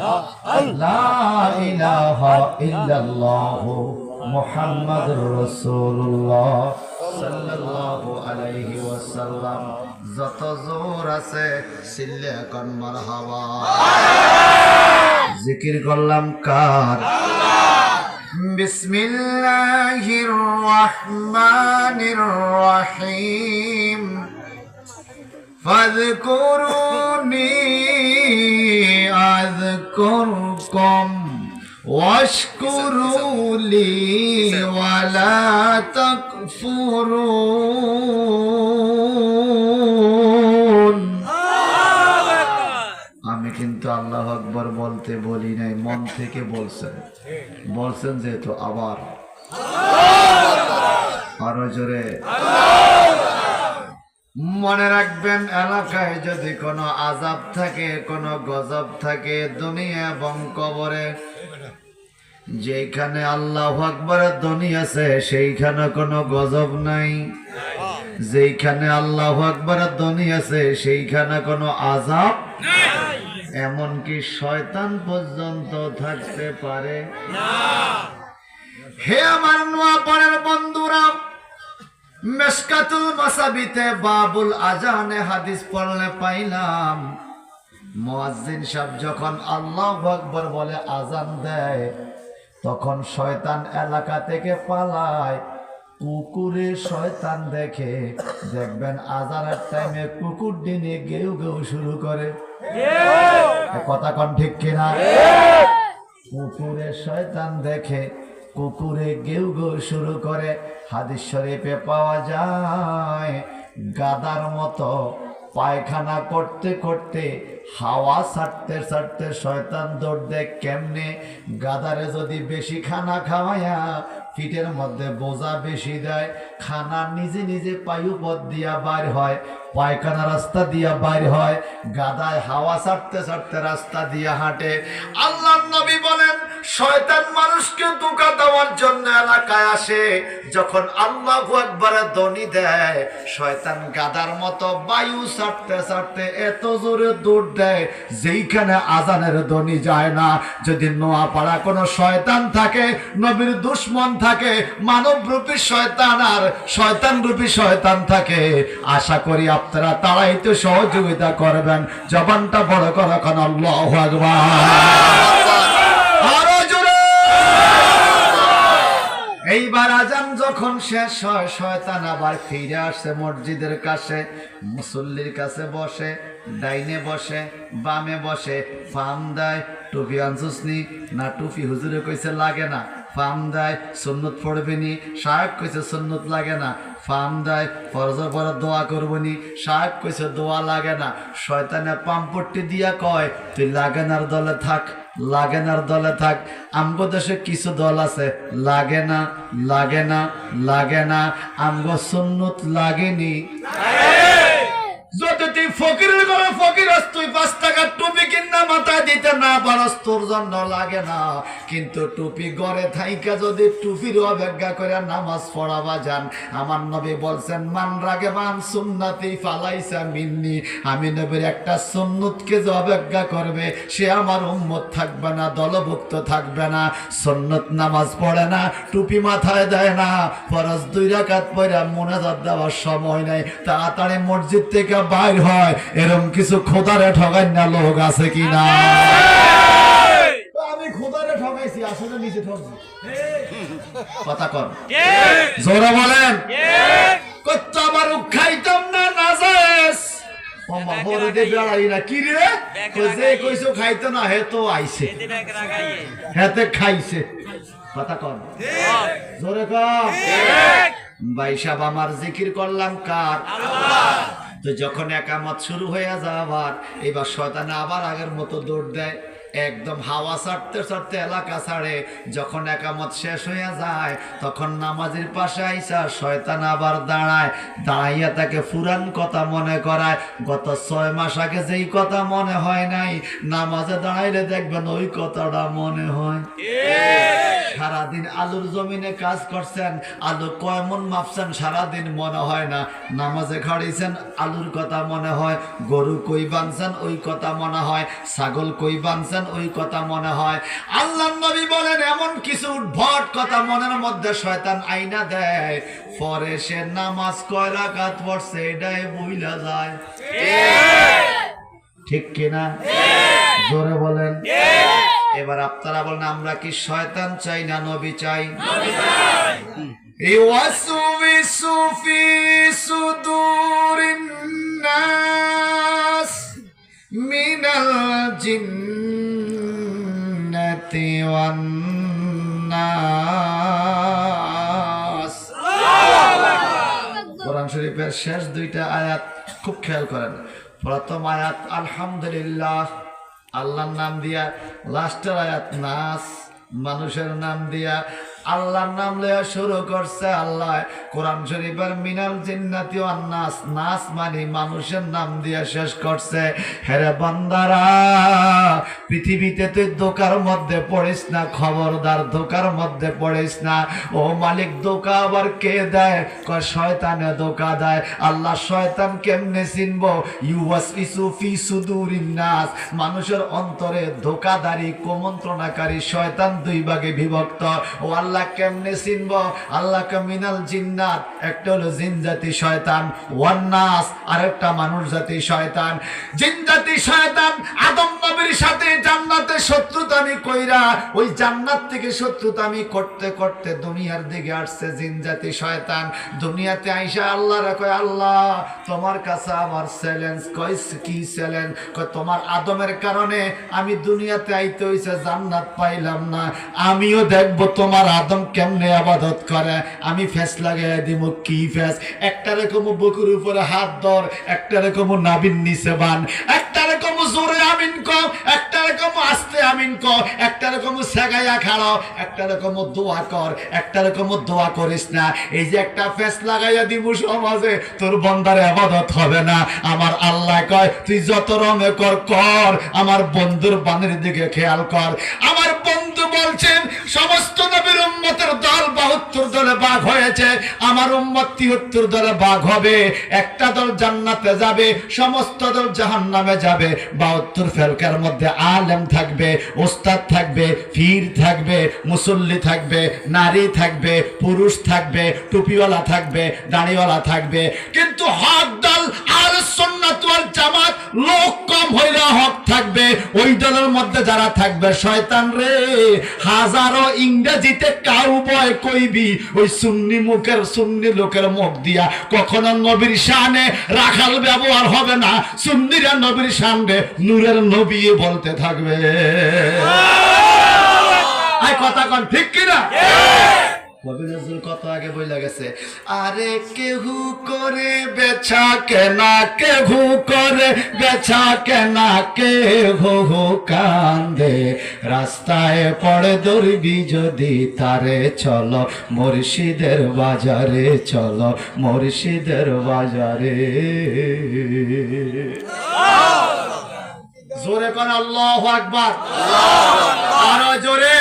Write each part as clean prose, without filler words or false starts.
লা ইলাহা ইল্লাল্লাহ মুহাম্মাদুর রাসূলুল্লাহ সাল্লাল্লাহু আলাইহি ওয়াসাল্লাম। যত জোর আছে সিল্লে কোন মারহাবা। জিকির করলাম কার? বিসমিল্লাহির রহমানির রহিম। ফাযকুরুনি আযকুরকুম ওয়াশকুরু লি ওয়ালা তাকফুরুন। আমি কিন্তু আল্লাহু আকবার বলতে বলি নাই, মন থেকে বলছেন। বলছেন যেহেতু আবার আরো জোরে। মনে রাখবেন, এলাকায় যদি কোনো আযাব থাকে, কোনো গজব থাকে, দুনিয়া এবং কবরে, যেখানে আল্লাহু আকবারের ধ্বনি আছে সেইখানে কোনো গজব নাই। যেখানে আল্লাহু আকবারের ধ্বনি আছে সেইখানে কোনো আযাব নাই। এমনকি শয়তান পর্যন্ত থাকতে পারে না। হে আমার নোয়াপাড়ার বন্ধুরা, মিশকাতুল মাসাবিতে বাবুল আজানে হাদিস পড়লে পাইলাম, মুয়াজ্জিন সাহেব যখন আল্লাহু আকবার বলে আজান দেয়, তখন শয়তান এলাকা থেকে পালায়। কুকুরে শয়তান দেখে, দেখবেন আজানের টাইমে কুকুর দিনে গেউ গেউ শুরু করে। কথা কন ঠিক কিনা? কুকুরে শয়তান দেখে, কুকুরে গেউ গেউ শুরু করে। হাদিস শরীফে পাওয়া যায়, গাদার মতো পায়খানা করতে করতে, হাওয়া ছাড়তে ছাড়তে শয়তান দৌড় দেয়। কেমনে? গাদারে যদি বেশি খানা খাওয়ায়া পিঠের মধ্যে বোঝা বেশি দেয়, খানা নিজে নিজে পায়ু পথ দিয়া বাইর হয়, পায়খানা রাস্তা দিয়া বাইর হয়। গাদায় হাওয়া ছাড়তে ছাড়তে রাস্তা দিয়া হাঁটে। আল্লাহর নবী বলেন, শয়তান মানুষকে ধোঁকা দেওয়ার জন্য এলাকায় আসে। যখন আল্লাহু আকবারের ধ্বনি দেয়, শয়তান গাদার মতো বায়ু ছাড়তে ছাড়তে এত জোরে দৌড় দেয় যেইখানে আজানের ধ্বনি যায় না। যদি নোয়াপাড়া কোনো শয়তান থাকে, নবীর দুশমন থাকে, মানবরূপী শয়তান আর শয়তানরূপী শয়তান থাকে, আশা করি আপনারা তারাই তো সহযোগিতা করবেন। জবানটা বড় করে এখন আল্লাহু আকবার। এইবার আজান যখন শেষ হয়, শয়তান আবার ফিরে আসে মসজিদের কাছে, মুসল্লির কাছে বসে, ডাইনে বসে, বামে বসে, ফাম দেয়। টুপি আনছুসনি না? টুপি হুজুরে কইছে লাগে না, ফাম দেয়। সুন্নত পড়বেনি, সাহেব কইছে সুন্নত লাগে না, ফাম দেয়। ফরজের পরে দোয়া করবনি, সাহেব কইছে দোয়া লাগে না। শয়তানে পাম্পট্টি দিয়া কয়, তুই লাগেনার দলে থাক, লাগেনার দলে থাক। আমগো দেশে কিছু দল আছে, লাগে না, লাগে না, লাগে না। আমগো সুন্নত লাগেনি। যদি তুই ফকিরের ঘরে ফকির আস, তুই 5 টাকার টুপি কিনা মাথায় দিতে না পারস, তোর জন্য লাগে না। কিন্তু টুপি ঘরে থাইকা যদি টুপির অবজ্ঞা করে নামাজ পড়াবা যান, আমার নবী বলছেন, মান রাগে মান সুন্নতি ফালাইসা মিন্নি। আমি নবীর একটা সুন্নতকে যে অবজ্ঞা করবে, সে আমার উম্মত থাকবে না, দলভুক্ত থাকবে না। সুন্নত নামাজ পড়ে না, টুপি মাথায় দেয় না, ফরজ 2 রাকাত পড়া মুনাজাত দেওয়ার সময় নাই, তাড়াতাড়ি মসজিদ থেকে বাইর হয়। এরকম কিছু খোদারে ঠগাই না লোক আছে কিনা? আমি খোদারে ঠগাইছি, আসলে নিজে ঠকছি। কথা কর, জোরে বলেন। কচ্চা বারু খাইতাম না, নাজায়েজ। কইছো খাইতো না, হে তো আইছে, হেতে খাইছে। কথা কর, জোরে কর। ভাই সাহেব, আমার জিকির করলাম কার? তো যখন একামত শুরু হয়ে যাবার, এবার শয়তানে আবার আগের মতো দৌড় দেয়, একদম হাওয়া ছাড়তে ছাড়তে এলাকা ছাড়ে। যখন একামত শেষ হয়ে যায়, তখন নামাজের পাশে আইসা শয়তান আবার দাঁড়ায়। দাঁড়াইয়া তাকে পুরান কথা মনে করায়। গত 6 মাস আগে যেই কথা মনে হয় নাই, নামাজে দাঁড়াইলে দেখবেন ওই কথাটা মনে হয়। সারাদিন আলুর জমিনে কাজ করছেন, আলু কয় মন মাপছেন সারাদিন মনে হয় না। নামাজে খাড়িয়েছেন, আলুর কথা মনে হয়। গরু কই বানছেন ওই কথা মনে হয়। ছাগল কই বানছেন শয়তান ওই কথা মনে হয়। আল্লাহর নবী বলেন এমন কিছু উদ্ভট কথা মনের মধ্যে শয়তান আইনা দেয়, পরে সে নামাজ কয় রাকাত পড়ছে এটাই ভুইলা যায়। ঠিক কিনা? জোরে বলেন। এবার আপনারা বলেন আমরা কি শয়তান চাই না নবী চাই? ইওয়াসউইসু ফি সুদুরিন নাস মিনাল জিন্নাতি ওয়ান নাস। কোরআন শরীফের শেষ দুইটা আয়াত খুব খেয়াল করেন। প্রথম আয়াত আলহামদুলিল্লাহ আল্লাহর নাম দিয়া, লাস্টের আয়াত নাস মানুষের নাম দিয়া। আল্লাহর নাম লয়া শুরু করছে আল্লাহ কোরআন শরীফের মিনাল জিন্নাতি ওয়ান নাস, নাস মানে মানুষের নাম দিয়া শেষ করছে। হেরে বান্দারা, পৃথিবীতে তুই ধোকার মধ্যে পড়িস না, খবরদার ধোকার মধ্যে পড়িস না। ও মালিক ধোকা আবার কে দেয়? কয় শয়তানে ধোকা দেয়। আল্লাহ শয়তান কেমনে চিনবো? ইউওয়াসউইসু ফি সুদুরিন নাস, মানুষের অন্তরে ধোকাদারি কুমন্ত্রণাকারী শয়তান দুই ভাগে বিভক্ত। ও আল্লাহ কেমনে চিনবো? আল্লাহকে মিনাল জিন্নাত, একটা হলো জিন জাতি শয়তান, ওয়ান নাস আরেকটা মানুষ জাতি শয়তান। জিন জাতি শয়তান আদম নবীর সাথে জান্নাতে শত্রুতামি কইরা ওই জান্নাত থেকে শত্রুতামি করতে করতে দুনিয়ার দিকে আসছে জিন জাতি শয়তান। দুনিয়াতে আইসা আল্লাহরে কয় আল্লাহ তোমার কাছে আমার চ্যালেঞ্জ। কয় কি চ্যালেঞ্জ? কয় তোমার আদমের কারণে আমি দুনিয়াতে আইতে হইছে, জান্নাত পাইলাম না, আমিও দেখবো তোমার আদম কেমনে আবাদত করে, আমি ফেস লাগাই দিব। কি ফেস? একটা রকম বুকের উপরে হাত ধর, একটা রকম নাভির নিচে বান, একটা রকম জোরে আমিন কও, একটা রকম আস্তে আমিন কও, একটা রকম সেগাইয়া খাড়াও, একটা রকম দোয়া কর, একটা রকম দোয়া করিস না। এই যে একটা ফেস লাগাইয়া দিব সমাজে, তোর বন্দার আবাদত হবে না। আমার আল্লাহ কয় তুই যত রঙে কর কর, আমার বন্ধুর বানের দিকে খেয়াল কর। আমার বন্ধু বলছেন সমস্ত নবীর উম্মতের দল 72 দলে ভাগ হয়েছে, আমার উম্মত 73 দলে ভাগ হবে। একটা দল জান্নাতে যাবে, সমস্ত দল জাহান্নামে যাবে। 72 ফেরকার মধ্যে আলেম থাকবে, ওস্তাদ থাকবে, পীর থাকবে, মুসল্লি থাকবে, নারী থাকবে, পুরুষ থাকবে, টুপিওয়ালা থাকবে, দাড়িওয়ালা থাকবে। কিন্তু হক দল আহলে সুন্নাত ওয়াল জামাত লোক কম হইলে হক থাকবে। ওই দলের মধ্যে যারা থাকবে শয়তান রে, হাজারো ইংরেজিতে কাউবয় কইবি, ওই সুন্নি মুখের সুন্নি লোকের মুখ দিয়া কখনো নবীর শানে রাখাল ব্যবহার হবে না। সুন্নিরা নবীর শানে নূরের নবী বলতে থাকবে। আই কথা কোন ঠিক কিনা? কবি নজরুল কত আগে বইলা গেছে, আরে কেহু করে বেচা কেনা, কেহু করে বেচা কেনা, কেহু কান্দে, রাস্তায় পড়ে দৌড়বি যদি তারে, চলো মুর্শিদের বাজারে, চলো মুর্শিদের বাজারে। জোরে কোন আল্লাহু আকবার, আরো জোরে।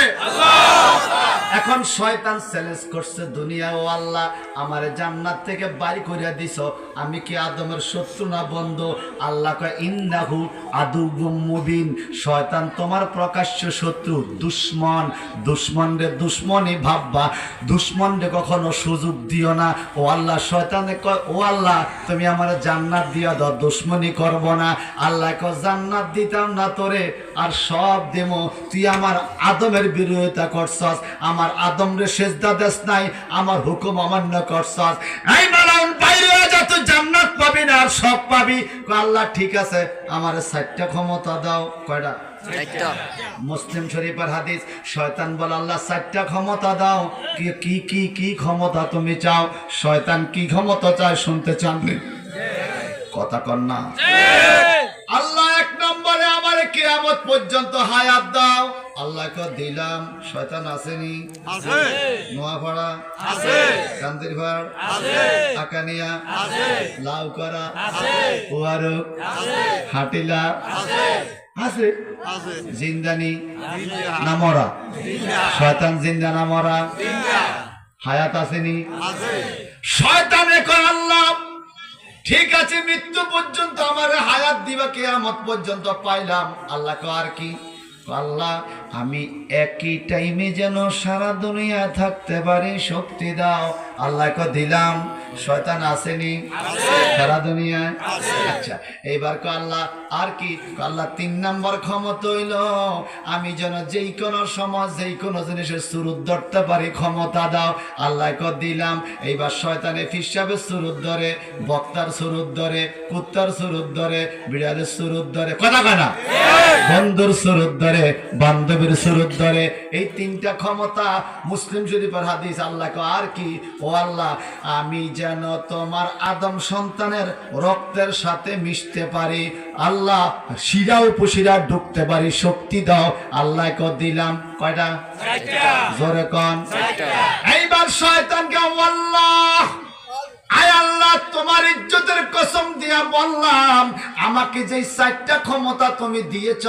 এখন শয়তান চ্যালেঞ্জ করছে দুনিয়া, ও আল্লাহ আমারে জান্নাত থেকে বাড়ি করিয়া দিছ, আমি কি আদমের শত্রু না বন্ধু? আল্লাহ কয় ইন্নাহু আদুউম মুবিন, শয়তান তোমার প্রকাশ্য শত্রু, দুশমন। দুশমন রে দুশমনই ভাববা, দুশমন রে কখনো সুযোগ দিও না। ও আল্লাহ শয়তানে কয় ও আল্লাহ তুমি আমারে জান্নাত দিয়া দাও, দুশমনি করব না। আল্লাহ কয় জান্নাত দিতাম না তোরে, আর সব দেমো, তুই আমার আদমের বিরোধিতা করছস, আমার আদম রে সেজদা দেস নাই, আমার হুকুম অমান্য করছস, এই মালাউন বাইরে হয়ে যা, তুই জান্নাত পাবি না আর সব পাবি। আল্লাহ ঠিক আছে আমারে 4টা ক্ষমতা দাও। কয়টা? মুসলিম শরীফের হাদিস, শয়তান বলে আল্লাহ 4টা ক্ষমতা দাও। কি কি কি কি ক্ষমতা তুমি চাও? শয়তান কি ক্ষমতা চায় শুনতে চান? কথা কর না। আল্লাহ 1 নম্বরে আমারে কিয়ামত পর্যন্ত হায়াত দাও। আল্লাহ কে দিলাম। শয়তান আসেনি? আছে। নোয়াপাড়া আছে, কান্দিরপাড় আছে, আকানিয়া আছে, লাউকরা আছে, ওয়ারক আছে, হাটিলা আছে, আছে আছে, জিন্দানি না মরা? শয়তান জিন্দা না মরা? হায়াত আসেনি? আছে। শয়তানে কয় আল্লাহ ঠিক আছে মৃত্যু পর্যন্ত আমারে হায়াত দিবা, কিয়ামত পর্যন্ত পাইলাম। আল্লাহ কয় আর কি? আল্লাহ আমি একই টাইমে যেন সারা দুনিয়া থাকতে পারি শক্তি দাও। আল্লাহকে দিলাম। শয়তান আসেনি সারা দুনিয়ায়? আচ্ছা, এইবার কো আল্লাহ আর কি? আল্লাহ 3 নম্বর ক্ষমতা হইল আমি যেন যেই কোনো সমাজ যেই কোনো জিনিসের সুরুত ধরতে পারি ক্ষমতা দাও। আল্লাহকে দিলাম। এইবার শয়তানে ফিসাবের সুরুত ধরে, বক্তার সুরুত ধরে, কুত্তার সুরুত ধরে, বিড়ালের সুরুত ধরে, কথা কয় না, বন্ধুর সুরুত ধরে, বান্ধবীর সুরুত ধরে। এই 3টা ক্ষমতা মুসলিম শরীফের হাদিস। আল্লাহকে আর কি? ও আল্লাহ আমি যেন তোমার আদম সন্তানের রক্তের সাথে মিশতে পারি, আল্লাহ শিরা উপশিরা ঢুকতে পারি, শক্তি দাও। আল্লাহকে দিলাম। কয়টা? জোরে কোন? এইবার শয়তানকে আল্লাহ আয় আল্লাহ তোমার ইজ্জতের কসম দিয়া বললাম আমাকে যেই 4টা ক্ষমতা তুমি দিয়েছ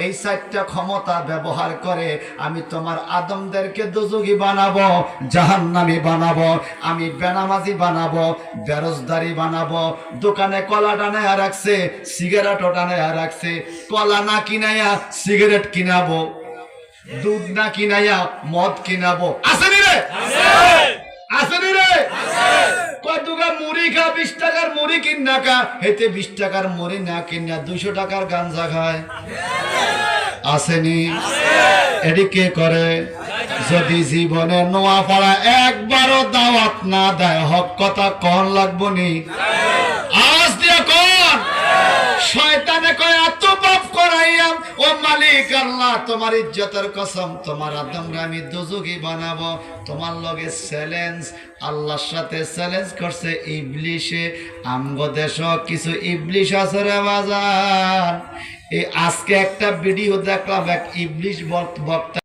এই 4টা ক্ষমতা ব্যবহার করে আমি তোমার আদমদেরকে দোজখী বানাবো, জাহান্নামী বানাবো, আমি বেনামাজি বানাবো, বেরোজগারি বানাবো, দোকানে কলা টানায়া রাখছে, সিগারেট টানায়া রাখছে, কলা না কিনাইয়া সিগারেট কিনাবো, দুধ না কিনাইয়া মদ কিনাবো। আসেনি রে? আসেনি রে? কতটা মুড়ি খা, 20 টাকার মুড়ি কিনা খা, হেতে 20 টাকার মুড়ি না কিনা 200 টাকার গাঞ্জা খায়। আসেনি? এটি কে করে? যদি জীবনে নোয়া পড়া একবারও দাওয়াত না দেয় হক কথা কন লাগবো নি? আওয়াজ দিয়ে কন। শয়তানে কয় এত পাপ করাইয়াম, ও মালিক আল্লাহ তোমার ইজ্জতের কসম তোমার আদমরে আমি দোজখী বানাবো। তোমার লগে চ্যালেঞ্জ, আল্লাহর সাথে চ্যালেঞ্জ করছে ইবলিশে। আমগো দেশ কিছু ইবলিশ আছে রে বাজার। এই আজকে একটা ভিডিও দেখলাম, এক ইবলিশ বক্তা